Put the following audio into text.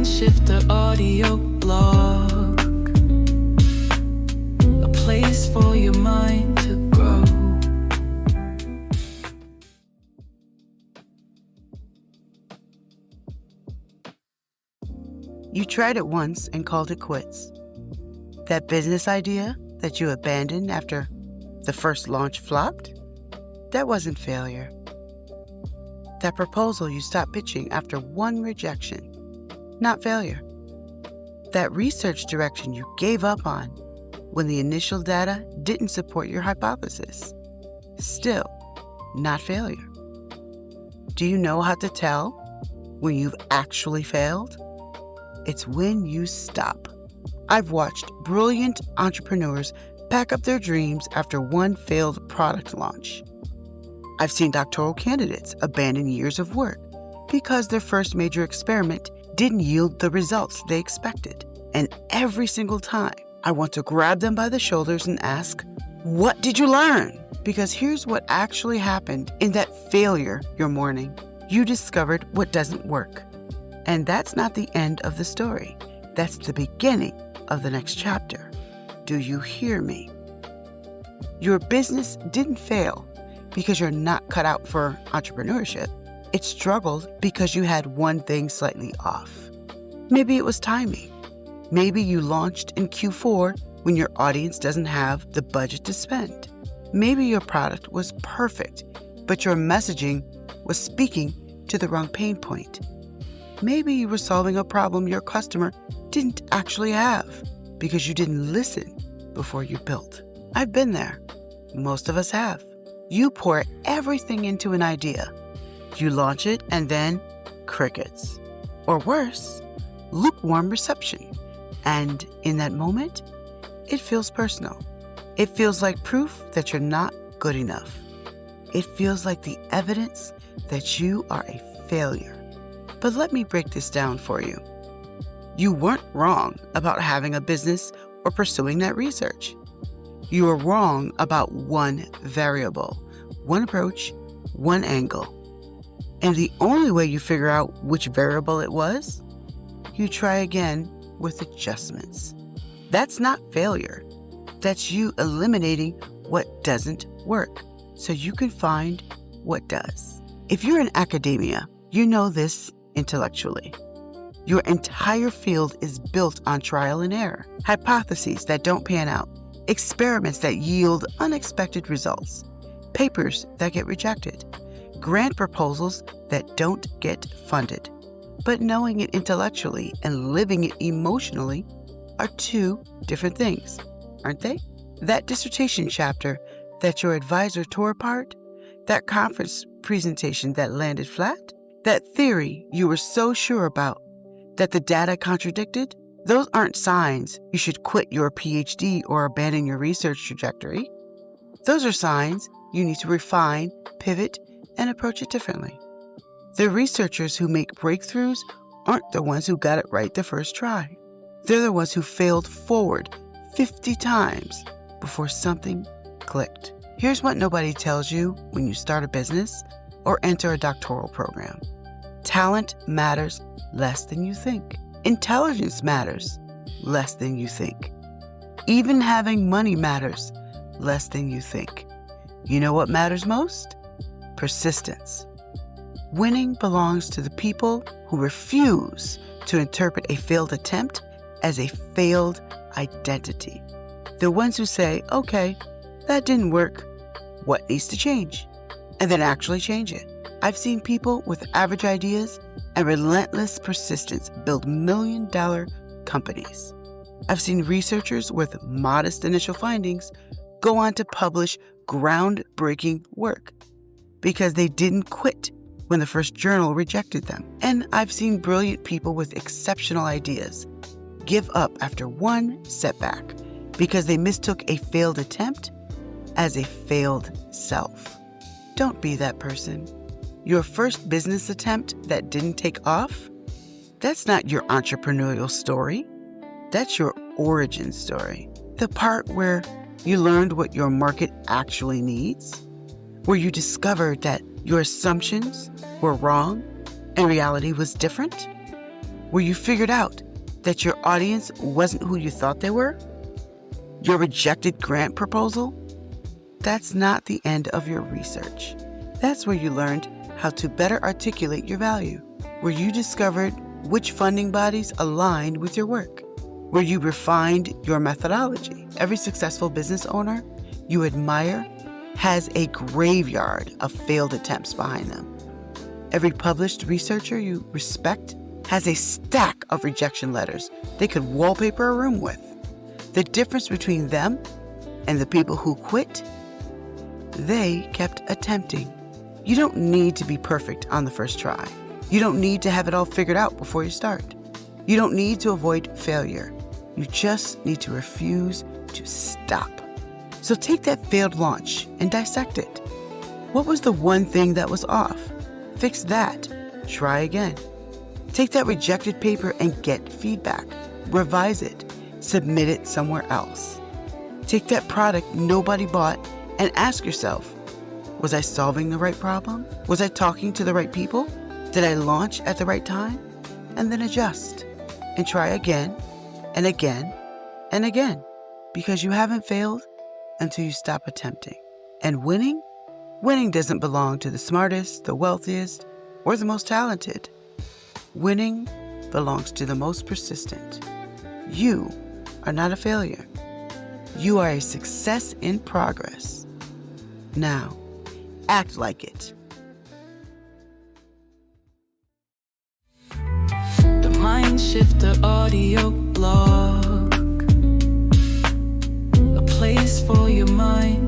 MindShifter Audio Blog, a place for your mind to grow. You tried it once and called it quits. That business idea that you abandoned after the first launch flopped? That wasn't failure. That proposal you stopped pitching after one rejection? Not failure. That research direction you gave up on when the initial data didn't support your hypothesis? Still, not failure. Do you know how to tell when you've actually failed? It's when you stop. I've watched brilliant entrepreneurs pack up their dreams after one failed product launch. I've seen doctoral candidates abandon years of work because their first major experiment didn't yield the results they expected. And every single time, I want to grab them by the shoulders and ask, what did you learn? Because here's what actually happened in that failure you're mourning. You discovered what doesn't work. And that's not the end of the story. That's the beginning of the next chapter. Do you hear me? Your business didn't fail because you're not cut out for entrepreneurship. It struggled because you had one thing slightly off. Maybe it was timing. Maybe you launched in Q4 when your audience doesn't have the budget to spend. Maybe your product was perfect, but your messaging was speaking to the wrong pain point. Maybe you were solving a problem your customer didn't actually have because you didn't listen before you built. I've been there. Most of us have. You pour everything into an idea. You launch it and then crickets. Or worse, lukewarm reception. And in that moment, it feels personal. It feels like proof that you're not good enough. It feels like the evidence that you are a failure. But let me break this down for you. You weren't wrong about having a business or pursuing that research. You were wrong about one variable, one approach, one angle. And the only way you figure out which variable it was, you try again with adjustments. That's not failure. That's you eliminating what doesn't work so you can find what does. If you're in academia, you know this intellectually. Your entire field is built on trial and error, hypotheses that don't pan out, experiments that yield unexpected results, papers that get rejected, grant proposals that don't get funded. But knowing it intellectually and living it emotionally are two different things, aren't they? That dissertation chapter that your advisor tore apart, that conference presentation that landed flat, that theory you were so sure about that the data contradicted, those aren't signs you should quit your PhD or abandon your research trajectory. Those are signs you need to refine, pivot, and approach it differently. The researchers who make breakthroughs aren't the ones who got it right the first try. They're the ones who failed forward 50 times before something clicked. Here's what nobody tells you when you start a business or enter a doctoral program. Talent matters less than you think. Intelligence matters less than you think. Even having money matters less than you think. You know what matters most? Persistence. Winning belongs to the people who refuse to interpret a failed attempt as a failed identity. The ones who say, okay, that didn't work. What needs to change? And then actually change it. I've seen people with average ideas and relentless persistence build million-dollar companies. I've seen researchers with modest initial findings go on to publish groundbreaking work because they didn't quit when the first journal rejected them. And I've seen brilliant people with exceptional ideas give up after one setback because they mistook a failed attempt as a failed self. Don't be that person. Your first business attempt that didn't take off, that's not your entrepreneurial story. That's your origin story. The part where you learned what your market actually needs, where you discovered that your assumptions were wrong and reality was different. where you figured out that your audience wasn't who you thought they were? Your rejected grant proposal? That's not the end of your research. That's where you learned how to better articulate your value, where you discovered which funding bodies aligned with your work, where you refined your methodology. Every successful business owner you admire has a graveyard of failed attempts behind them. Every published researcher you respect has a stack of rejection letters they could wallpaper a room with. The difference between them and the people who quit, they kept attempting. You don't need to be perfect on the first try. You don't need to have it all figured out before you start. You don't need to avoid failure. You just need to refuse to stop. So take that failed launch and dissect it. What was the one thing that was off? Fix that. Try again. Take that rejected paper and get feedback. Revise it. Submit it somewhere else. Take that product nobody bought and ask yourself, was I solving the right problem? Was I talking to the right people? Did I launch at the right time? And then adjust and try again and again and again, because you haven't failed until you stop attempting. And winning doesn't belong to the smartest, the wealthiest, or the most talented. Winning belongs to the most persistent. You are not a failure. You are a success in progress. Now, act like it. The MindShifter Audio Blog, a place for your mind